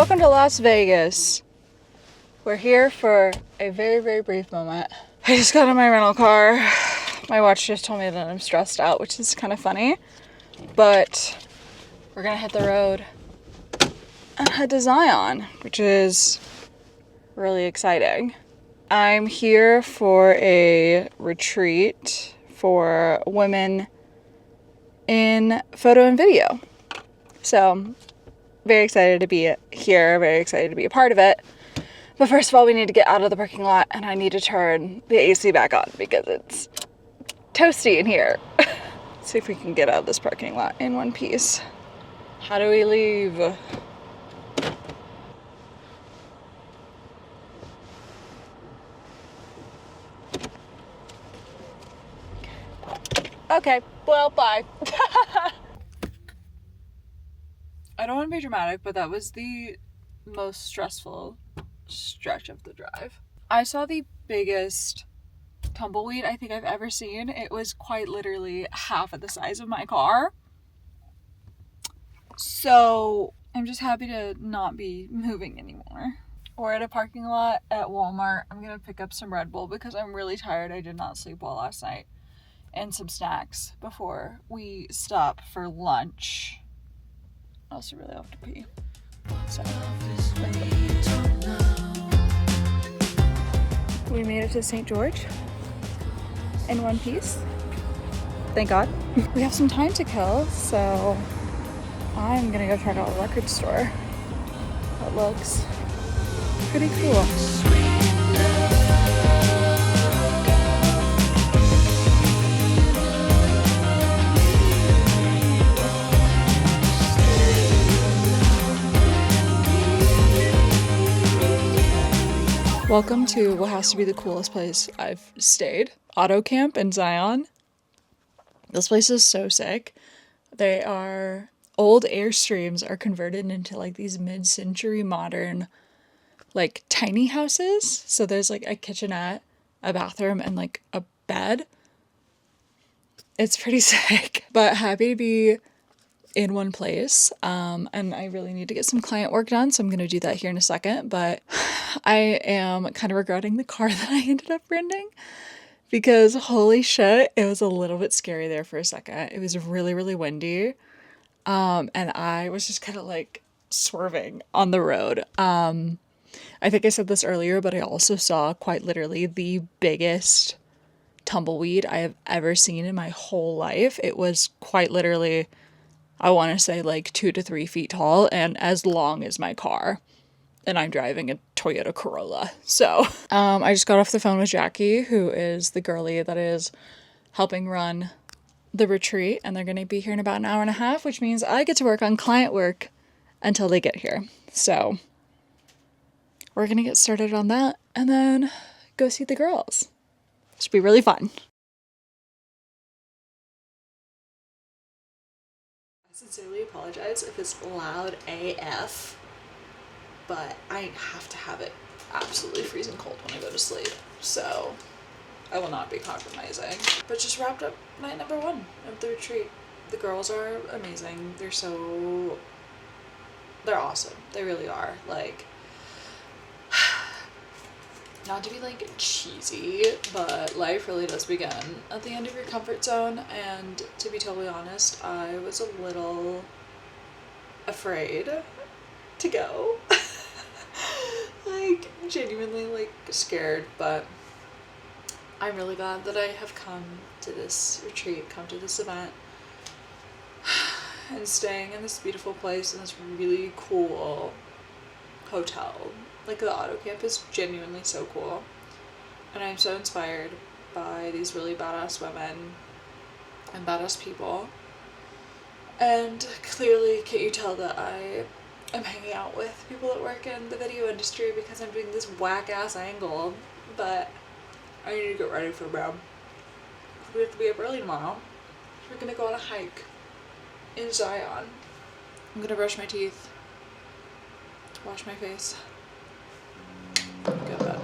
Welcome to Las Vegas. We're here for a very, very brief moment. I just got in my rental car. My watch just told me that I'm stressed out, which is kind of funny. But we're gonna hit the road and head to Zion, which is really exciting. I'm here for a retreat for women in photo and video. So, very excited to be here, very excited to be a part of it. But first of all, we need to get out of the parking lot and I need to turn the AC back on because it's toasty in here. See if we can get out of this parking lot in one piece. How do we leave? Okay, well, bye. I don't want to be dramatic, but that was the most stressful stretch of the drive. I saw the biggest tumbleweed I think I've ever seen. It was quite literally half of the size of my car. So I'm just happy to not be moving anymore. We're at a parking lot at Walmart. I'm gonna pick up some Red Bull because I'm really tired. I did not sleep well last night. And some snacks before we stop for lunch. I also really have to pee. So, we made it to St. George in one piece. Thank God. We have some time to kill, so I'm gonna go check out the record store. That looks pretty cool. Welcome to what has to be the coolest place I've stayed. Auto Camp in Zion. This place is so sick. They are old Airstreams are converted into like these mid-century modern like tiny houses. So there's like a kitchenette, a bathroom, and like a bed. It's pretty sick, but happy to be in one place. And I really need to get some client work done, so I'm going to do that here in a second. But I am kind of regretting the car that I ended up renting because holy shit, it was a little bit scary there for a second. It was really, really windy. And I was just kind of like swerving on the road. I think I said this earlier, but I also saw quite literally the biggest tumbleweed I have ever seen in my whole life. It was quite literally, I want to say like 2 to 3 feet tall and as long as my car. And I'm driving a Toyota Corolla. So I just got off the phone with Jackie, who is the girlie that is helping run the retreat. And they're going to be here in about an hour and a half, which means I get to work on client work until they get here. So we're going to get started on that and then go see the girls. It should be really fun. I sincerely apologize if it's loud AF. But I have to have it absolutely freezing cold when I go to sleep. So I will not be compromising. But just wrapped up night number 1 of the retreat. The girls are amazing. They're awesome. They really are. Like, not to be like cheesy, but life really does begin at the end of your comfort zone. And to be totally honest, I was a little afraid to go. Like, genuinely, like, scared, but I'm really glad that I have come to this retreat, come to this event, and staying in this beautiful place in this really cool hotel. Like, the Auto Camp is genuinely so cool, and I'm so inspired by these really badass women and badass people, and clearly, can't you tell that I'm hanging out with people that work in the video industry because I'm doing this whack-ass angle, but I need to get ready for bed. We have to be up early tomorrow. We're gonna go on a hike in Zion. I'm gonna brush my teeth, wash my face, go to bed.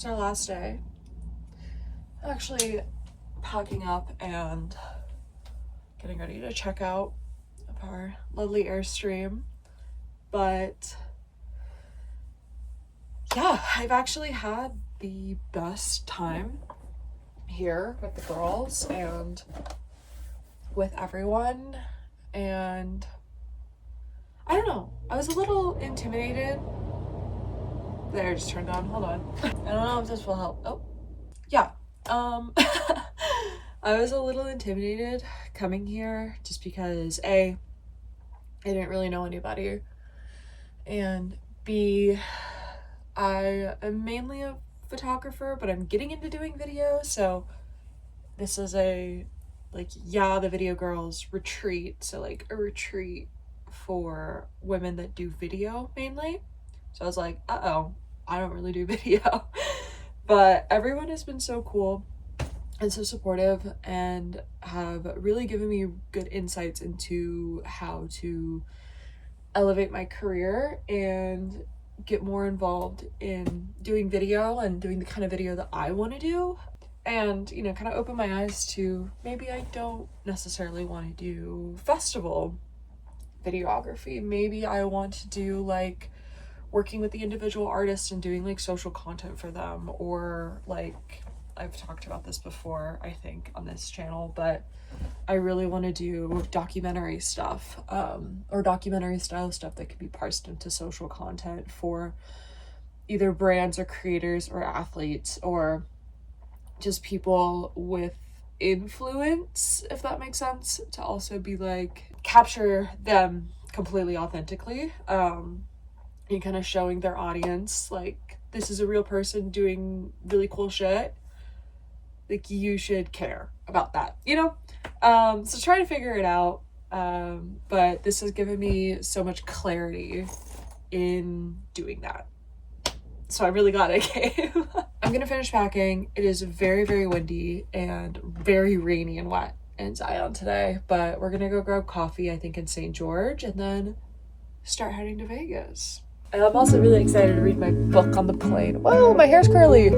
It's our last day. Actually packing up and getting ready to check out of our lovely Airstream. But yeah, I've actually had the best time here with the girls and with everyone. And I don't know, I was a little intimidated. There, just turned on, hold on. I don't know if this will help. Oh, yeah. I was a little intimidated coming here just because A, I didn't really know anybody, and B, I am mainly a photographer, but I'm getting into doing video, so this is a, like, yeah, the Video Girls retreat, so like a retreat for women that do video mainly. So I was like, uh-oh, I don't really do video. But everyone has been so cool and so supportive and have really given me good insights into how to elevate my career and get more involved in doing video and doing the kind of video that I want to do. And, you know, kind of open my eyes to maybe I don't necessarily want to do festival videography. Maybe I want to do like working with the individual artists and doing like social content for them, or like I've talked about this before, I think, on this channel, but I really want to do documentary stuff, or documentary style stuff that could be parsed into social content for either brands or creators or athletes or just people with influence, if that makes sense, to also be like capture them completely authentically, and kind of showing their audience like this is a real person doing really cool shit, like you should care about that, you know. So try to figure it out, but this has given me so much clarity in doing that, so I'm really glad I came. I'm gonna finish packing. It is very, very windy and very rainy and wet in Zion today, but we're gonna go grab coffee, I think, in St. George, and then start heading to Vegas. And I'm also really excited to read my book on the plane. Whoa, my hair's curly.